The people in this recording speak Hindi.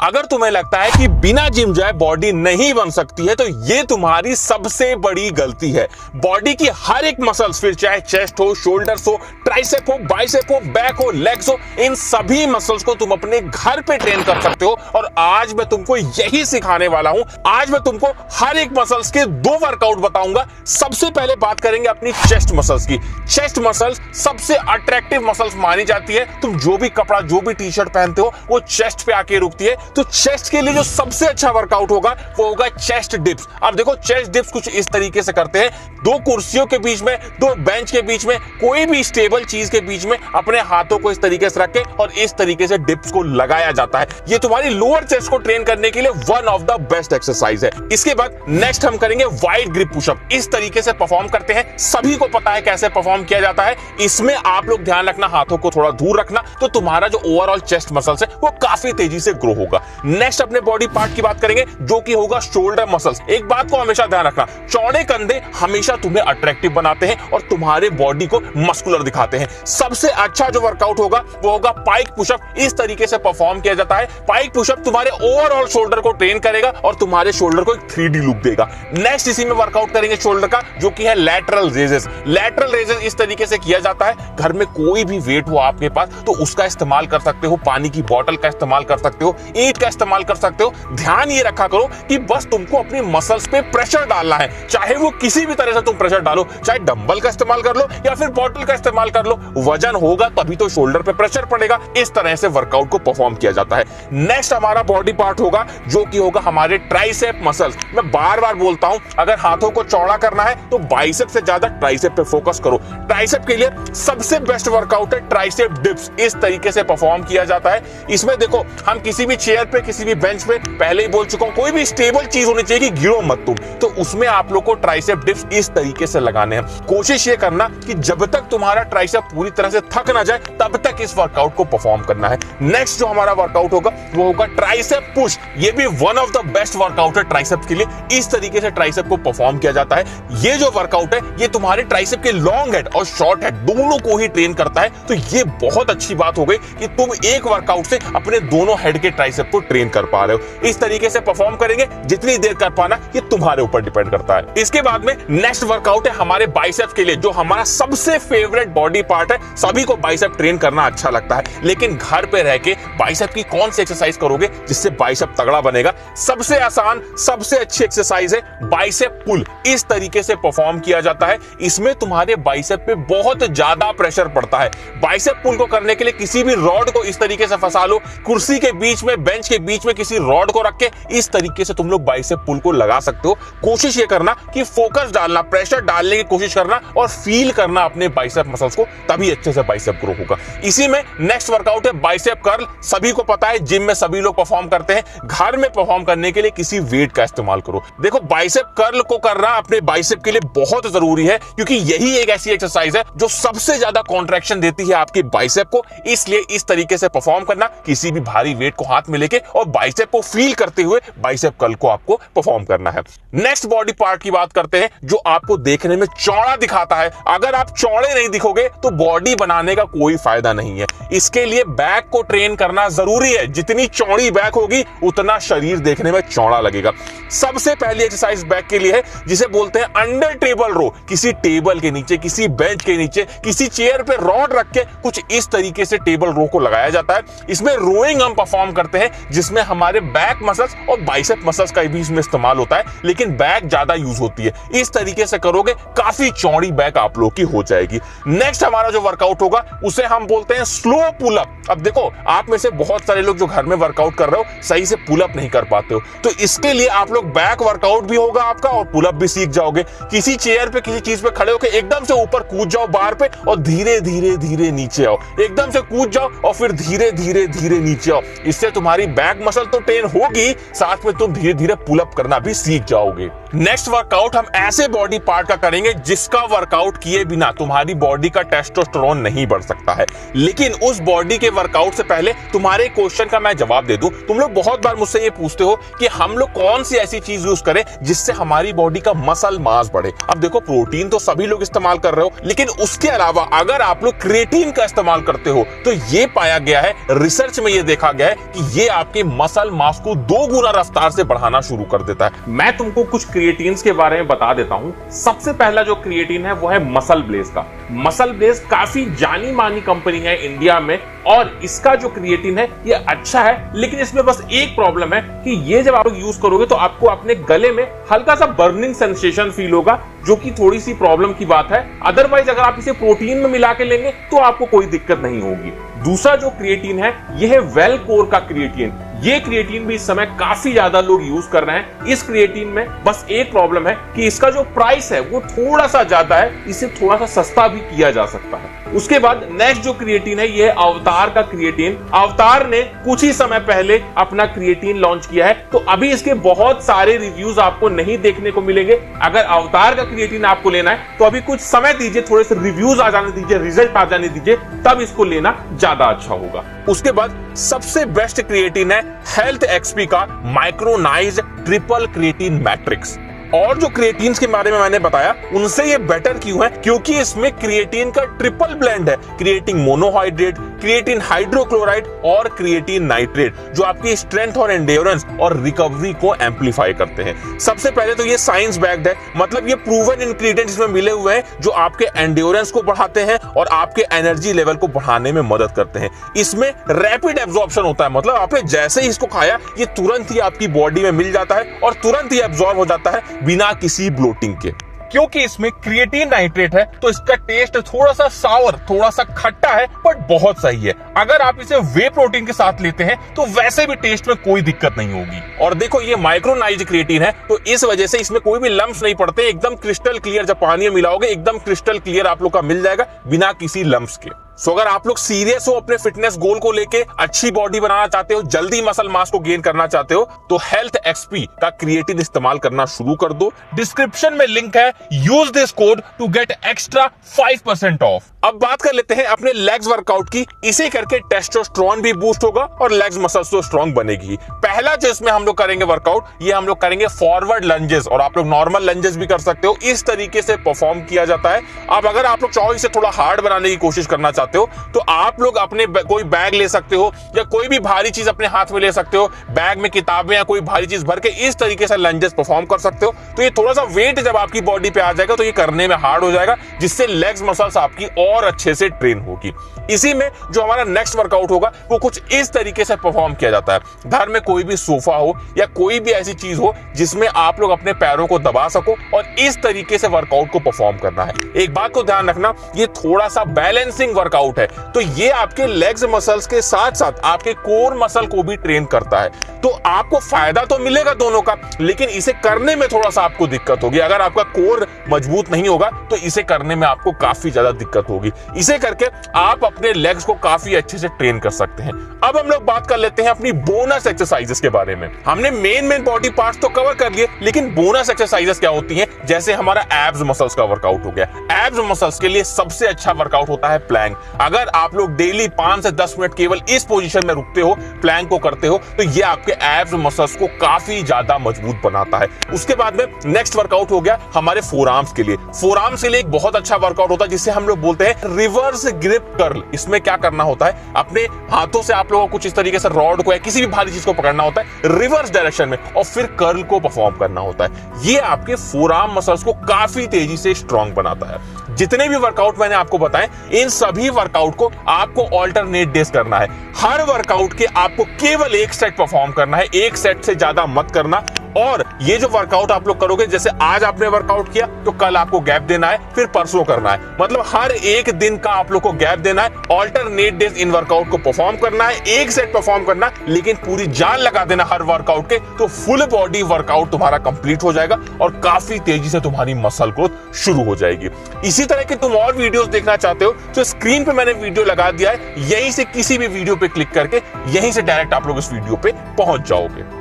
अगर तुम्हें लगता है कि बिना जिम जाए बॉडी नहीं बन सकती है तो ये तुम्हारी सबसे बड़ी गलती है। बॉडी की हर एक मसल्स, फिर चाहे चेस्ट हो, शोल्डर्स हो, ट्राइसेप हो, बाइसेप हो, बैक हो, लेग्स हो, इन सभी मसल्स को तुम अपने घर पे ट्रेन कर सकते हो। और आज मैं तुमको यही सिखाने वाला हूं। आज मैं तुमको हर एक मसल्स के 2 वर्कआउट बताऊंगा। सबसे पहले बात करेंगे अपनी चेस्ट मसल्स की। चेस्ट मसल्स सबसे अट्रैक्टिव मसल्स मानी जाती है। तुम जो भी कपड़ा, जो भी टी शर्ट पहनते हो वो चेस्ट पे आके रुकती है। तो चेस्ट के लिए जो सबसे अच्छा वर्कआउट होगा वो होगा चेस्ट डिप्स। अब देखो चेस्ट डिप्स कुछ इस तरीके से करते हैं। 2 कुर्सियों के बीच में, 2 बेंच के बीच में, कोई भी स्टेबल चीज के बीच में अपने हाथों को इस तरीके से रख के और इस तरीके से डिप्स को लगाया जाता है। ये तुम्हारी लोअर चेस्ट को ट्रेन करने के लिए one of the best exercise है। इसके बाद नेक्स्ट हम करेंगे वाइड ग्रिप पुशअप। इस तरीके से परफॉर्म करते हैं, सभी को पता है कैसे परफॉर्म किया जाता है। इसमें आप लोग ध्यान रखना, हाथों को थोड़ा दूर रखना, तो तुम्हारा जो ओवरऑल चेस्ट मसल्स है वो काफी तेजी से ग्रो होगा। नेक्स्ट अपने बॉडी पार्ट की बात करेंगे जो कि होगा शोल्डर मसल्स। एक बात को हमेशा ध्यान रखना, चौड़े कंधे हमेशा तुम्हें अट्रैक्टिव बनाते हैं और तुम्हारे बॉडी को मस्कुलर दिखाते हैं। सबसे अच्छा जो वर्कआउट होगा वो होगा पाइक पुशअप। इस तरीके से परफॉर्म किया जाता है। पाइक पुशअप तुम्हारे ओवरऑल शोल्डर को ट्रेन करेगा और तुम्हारे शोल्डर को एक 3D लुक देगा। नेक्स्ट इसी में वर्कआउट करेंगे शोल्डर का, जो कि है लैटरल रेजेस। लैटरल रेजेस इस तरीके से किया जाता है, घर में कोई भी वेट हो आपके पास तो उसका इस्तेमाल कर सकते हो, पानी की बोतल का इस्तेमाल कर सकते हो, ईंट का इस्तेमाल कर सकते हो। ध्यान ये रखा करो कि बस तुमको अपनी मसल्स पे प्रेशर डालना है, चाहे वो किसी भी तरह से तुम प्रेशर डालो, चाहे डंबल का इस्तेमाल कर लो या फिर बोतल का इस्तेमाल कर लो। वजन होगा तभी तो शोल्डर पे प्रेशर पड़ेगा। इस तरह से वर्कआउट को परफॉर्म किया जाता है। नेक्स्ट हमारा बॉडी पार्ट होगा जो कि होगा हमारे ट्राइसेप मसल्स। मैं बार बार बोलता हूं, अगर हाथों को चौड़ा करना है तो बाइसेप से ज्यादा ट्राइसेप पे फोकस करो। ट्राइसेप के लिए सबसे बेस्ट वर्कआउट है ट्राइसेप डिप्स। इस तरीके से परफॉर्म किया जाता है। इसमें देखो, हम किसी भी चेयर पे, किसी भी बेंच पे, पहले ही बोल चुका हूं, कोई भी स्टेबल चीज होनी चाहिए कि गिरो मत तुम। तो उसमें आप लोग को ट्राइसेप डिप्स इस तरीके से लगाने हैं। कोशिश ये करना कि जब तक तुम्हारा ट्राइसेप पूरी तरह से थक ना जाए तब तक इस वर्कआउट को परफॉर्म करना है। नेक्स्ट जो हमारा वर्कआउट होगा वो होगा ट्राइसेप पुश। ये भी one of the best workout है ट्राइसेप के लिए। इस तरीके से ट्राइसेप को परफॉर्म किया जाता है। ये जो वर्कआउट है ये तुम्हारे ट्राइसेप के लॉन्ग हेड और शॉर्ट हेड दोनों को ही ट्रेन करता है। तो ये बहुत अच्छी बात हो गई कि तुम एक वर्कआउट से अपने दोनों हेड के ट्राइसेप को ट्रेन कर पा रहे हो। इस तरीके से परफॉर्म करेंगे, जितनी देर कर पाना ये तुम्हारे ऊपर डिपेंड करता है। इसके बाद में नेक्स्ट वर्कआउट है हमारे बाइसेप के लिए, जो हमारा सबसे फेवरेट बॉडी पार्ट है। सभी को बाइसेप ट्रेन करना अच्छा लगता है, लेकिन घर पे रह के बाइसेप की कौन सी एक्सरसाइज करोगे जिससे बाइसेप तगड़ा बनेगा? सबसे आसान, सबसे अच्छी एक्सरसाइज है बाइसेप पुल। इस तरीके से परफॉर्म किया जाता है। इसमें तुम्हारे बाइसेप पे बहुत ज्यादा प्रेशर पड़ता है। बाइसेप पुल को करने के लिए किसी भी रॉड को इस तरीके से फंसा लो, कुर्सी के बीच में, बेंच के बीच में किसी रॉड को रख के इस तरीके से तुम लोग बाइसेप पुल को लगा सकते हो। कोशिश ये करना कि फोकस डालना, प्रेशर डालने की कोशिश करना और फील करना अपने बाइसेप मसल्स को, तभी अच्छे से बाइसेप ग्रो होगा। इसी में नेक्स्ट वर्कआउट है बाइसेप कर्ल। सभी को पता है, जिम में सभी लोग परफॉर्म करते हैं। घर में परफॉर्म करने के लिए किसी वेट का इस्तेमाल करो। देखो, बाइसेप कर्ल को करना अपने बाइसेप के लिए बहुत जरूरी है, क्योंकि यही एक ऐसी एक्सरसाइज है जो सबसे ज्यादा कॉन्ट्रैक्शन देती है आपकी बाइसेप को। इसलिए इस तरीके से परफॉर्म करना, किसी भी भारी वेट को हाथ में लेके और बाइसेप को फील करते हुए बाइसेप कर्ल को आपको परफॉर्म करना है। नेक्स्ट बॉडी पार्ट की बात करते हैं जो आपको देखने में चौड़ा दिखाता है। अगर आप चौड़े नहीं दिखोगे तो बॉडी बनाने का कोई फायदा नहीं है। इसके लिए बैक को ट्रेन करना जरूरी है। जितनी चौड़ी बैक होगी उतना शरीर देखने में चौड़ा लगेगा। सबसे पहली एक्सरसाइज बैक के लिए है, जिसे बोलते हैं अंडर टेबल रो। किसी टेबल के नीचे, किसी बेंच के नीचे, किसी चेयर पे रॉड रख के कुछ इस तरीके से टेबल रो को लगाया जाता है। इसमें रोइंग हम परफॉर्म करते हैं, जिसमें हमारे बैक मसल्स और बाइसेप मसल्स का भी इसमें इस्तेमाल होता है, लेकिन बैक ज्यादा यूज होती है। इस तरीके से करोगे, काफी चौड़ी बैक आप लोग की हो जाएगी। नेक्स्ट हमारा जो वर्कआउट होगा उसे हम बोलते हैं स्लो पुल अप। अब देखो, आप में से बहुत सारे लोग जो घर में वर्कआउट कर रहे हो सही से पुल अप नहीं कर पाते हो, तो इसके लिए आप लोग बैक वर्कआउट भी होगा आपका और पुल अप भी सीख जाओगे। किसी चेयर पे, किसी चीज पे खड़े होकर एकदम से ऊपर कूद जाओ बार पे और धीरे धीरे धीरे नीचे आओ। एकदम से कूद जाओ और फिर धीरे धीरे धीरे नीचे आओ। इससे तुम्हारी बैक मसल तो ट्रेन होगी, साथ में तुम धीरे धीरे पुल अप करना भी सीख जाओगे। नेक्स्ट वर्कआउट हम ऐसे बॉडी पार्ट का करेंगे जिसका वर्कआउट किए बिना तुम्हारी बॉडी का टेस्टोस्टेरोन नहीं बढ़ सकता है। लेकिन उस बॉडी के वर्कआउट से पहले तुम्हारे क्वेश्चन का मैं जवाब दे दूं। तुम लोग बहुत बार मुझसे ये पूछते हो कि हम लोग कौन सी ऐसी चीज यूज करें जिससे हमारी बॉडी का मसल मास बढ़े। अब देखो, प्रोटीन तो सभी लोग इस्तेमाल कर रहे हो, लेकिन उसके अलावा अगर आप लोग क्रिएटिन का इस्तेमाल करते हो तो ये पाया गया है, रिसर्च में ये देखा गया है कि ये आपके मसल मास को 2 गुना रफ्तार से बढ़ाना शुरू कर देता है। मैं तुमको कुछ क्रिएटिन्स के बारे में बता देता हूं। सबसे पहला जो क्रिएटिन है वो है मसल ब्लेज का। मसल ब्लेज काफी जानी मानी कंपनी है इंडिया में, और इसका जो क्रिएटिन है ये अच्छा है, लेकिन इसमें बस एक प्रॉब्लम है कि ये जब आप लोग यूज करोगे तो आपको अपने गले में हल्का सा बर्निंग सेंसेशन फील होगा, जो कि थोड़ी सी प्रॉब्लम की बात है। अदरवाइज अगर आप इसे प्रोटीन में मिला के लेंगे तो आपको कोई दिक्कत नहीं होगी। दूसरा जो क्रिएटिन है ये है वेलकोर का क्रिएटिन। ये क्रिएटिन भी इस समय काफी ज्यादा लोग यूज कर रहे हैं। इस क्रिएटिन में बस एक प्रॉब्लम है कि इसका जो प्राइस है वो थोड़ा सा ज्यादा है, इसे थोड़ा सा सस्ता भी किया जा सकता है। उसके बाद नेक्स्ट जो क्रिएटिन है ये है अवतार का क्रिएटिन। अवतार ने कुछ ही समय पहले अपना क्रिएटिन लॉन्च किया है, तो अभी इसके बहुत सारे रिव्यूज आपको नहीं देखने को मिलेंगे। अगर अवतार का क्रिएटिन आपको लेना है तो अभी कुछ समय दीजिए, थोड़े से रिव्यूज आ जाने दीजिए, रिजल्ट आ जाने दीजिए, तब इसको लेना ज्यादा अच्छा होगा। उसके बाद सबसे बेस्ट क्रिएटिन है हेल्थ एक्सपी का माइक्रोनाइज्ड ट्रिपल क्रिएटिन मैट्रिक्स। और जो क्रिएटिन्स के बारे में मैंने बताया उनसे ये बेटर क्यों है, क्योंकि इसमें क्रिएटिन का ट्रिपल ब्लेंड है। क्रिएटिन मोनोहाइड्रेट, क्रिएटिन हाइड्रोक्लोराइड और क्रिएटिन नाइट्रेट, जो आपकी स्ट्रेंथ और एंड्योरेंस और रिकवरी को एम्पलीफाई करते हैं। सबसे पहले तो ये साइंस बैक्ड है, मतलब ये प्रूवन इंग्रेडिएंट्स इसमें मिले हुए हैं जो आपके एंड्योरेंस को बढ़ाते हैं और आपके एनर्जी लेवल को बढ़ाने में मदद करते हैं। इसमें रैपिड एब्जॉर्प्शन होता है, मतलब आपने जैसे ही इसको खाया ये तुरंत ही आपकी बॉडी में मिल जाता है और तुरंत ही एब्जॉर्ब हो जाता है बिना किसी ब्लोटिंग के। क्योंकि इसमें क्रिएटिन नाइट्रेट है तो इसका टेस्ट थोड़ा सा सावर, थोड़ा सा खट्टा है, बट बहुत सही है। अगर आप इसे वे प्रोटीन के साथ लेते हैं तो वैसे भी टेस्ट में कोई दिक्कत नहीं होगी। और देखो ये माइक्रोनाइज्ड क्रिएटिन है तो इस वजह से इसमें कोई भी लम्प्स नहीं पड़ते, एकदम क्रिस्टल क्लियर। जब पानी में मिलाओगे एकदम क्रिस्टल क्लियर आप लोग का मिल जाएगा बिना किसी लम्प्स के। सो अगर आप लोग सीरियस हो अपने फिटनेस गोल को लेके, अच्छी बॉडी बनाना चाहते हो, जल्दी मसल मास को गेन करना चाहते हो, तो हेल्थ एक्सपी का क्रिएटिन इस्तेमाल करना शुरू कर दो। डिस्क्रिप्शन में लिंक है, use this code to get extra 5% off. अब बात कर लेते हैं अपने लेग्स वर्कआउट की। इसे करके टेस्टोस्टेरोन भी बूस्ट होगा और लेग्स मसल्स तो स्ट्रांग बनेगी। पहला जो इसमें हम लोग करेंगे वर्कआउट, ये हम लोग करेंगे फॉरवर्ड लंजेस, और आप लोग नॉर्मल लंजेस भी कर सकते हो। इस तरीके से परफॉर्म किया जाता है। अब अगर आप लोग चाहो इसे थोड़ा हार्ड बनाने की कोशिश करना चाहते हो तो आप लोग अपने कोई बैग ले सकते हो या कोई भी भारी चीज अपने हाथ में ले सकते हो। बैग में किताबें या कोई भारी चीज भर के इस तरीके से लंजेस परफॉर्म कर सकते हो। तो ये थोड़ा सा वेट जब आपकी बॉडी पे आ जाएगा तो ये करने में हार्ड हो जाएगा, जिससे लेग्स मसल्स आपकी और अच्छे से ट्रेन होगी। इसी में जो हमारा नेक्स्ट वर्कआउट होगा वो कुछ इस तरीके से परफॉर्म किया जाता है। घर में कोई भी सोफा हो या कोई भी ऐसी चीज हो जिसमें आप लोग अपने पैरों को दबा सको और इस तरीके से वर्कआउट को परफॉर्म करना है। एक बात को ध्यान रखना, ये थोड़ा सा बैलेंसिंग वर्कआउट है, तो ये आपके लेग्स मसल्स के साथ साथ आपके कोर मसल को भी ट्रेन करता है। तो आपको फायदा तो मिलेगा दोनों का, लेकिन इसे करने में थोड़ा सा आपको दिक्कत होगी। अगर आपका कोर मजबूत नहीं होगा तो इसे करने में आपको काफी ज्यादा दिक्कत होगी। इसे करके आप अपने लेग्स को काफी अच्छे से ट्रेन कर सकते हैं। अब हम लोग बात कर लेते हैं अपनी बोनस एक्सरसाइजेस के बारे में। हमने मेन बॉडी पार्ट्स तो कवर कर लिए, लेकिन बोनस एक्सरसाइजेस क्या होती हैं? जैसे हमारा एब्स मसल्स का वर्कआउट हो गया। एब्स मसल्स के लिए सबसे अच्छा वर्कआउट होता है प्लैंक। अगर आप लोग डेली 5 से 10 मिनट केवल इस पोजीशन में रुकते हो, प्लैंक को करते हो, तो ये आपके एब्स मसल्स को काफी ज्यादा मजबूत बनाता है। उसके बाद में नेक्स्ट वर्कआउट हो गया हमारे फोरआर्म्स के लिए। फोरआर्म्स के लिए एक बहुत अच्छा वर्कआउट होता है जिसे हम लोग बोलते हैं रिवर्स ग्रिप कर्ल। इसमें क्या करना होता है, अपने हाथों से आप लोगों को कुछ इस तरीके से रॉड को या किसी भी भारी चीज को पकड़ना होता है रिवर्स डायरेक्शन में और फिर कर्ल को परफॉर्म करना होता है। ये आपके फोरआर्म मसल्स को काफी तेजी से स्ट्रांग बनाता है। जितने भी वर्कआउट मैंने आपको बताए, इन सभी वर्कआउट को आपको ऑल्टरनेट डेज करना है। हर वर्कआउट के आपको केवल एक सेट परफॉर्म करना है, एक सेट से ज्यादा मत करना। और ये जो वर्कआउट आप लोग करोगे, जैसे आज आपने वर्कआउट किया तो कल आपको गैप देना है, फिर परसों करना है, मतलब हर एक दिन का आप लोग को गैप देना है। ऑल्टरनेट डेज इन वर्कआउट को परफॉर्म करना है, एक सेट परफॉर्म करना, लेकिन पूरी जान लगा देना हर वर्कआउट के, तो फुल बॉडी वर्कआउट तुम्हारा कंप्लीट हो जाएगा और काफी तेजी से तुम्हारी मसल ग्रोथ शुरू हो जाएगी। इसी तरह के तुम और वीडियोस देखना चाहते हो तो स्क्रीन पे मैंने वीडियो लगा दिया है, यहीं से किसी भी वीडियो पे क्लिक करके यहीं से डायरेक्ट आप लोग इस वीडियो पे पहुंच जाओगे।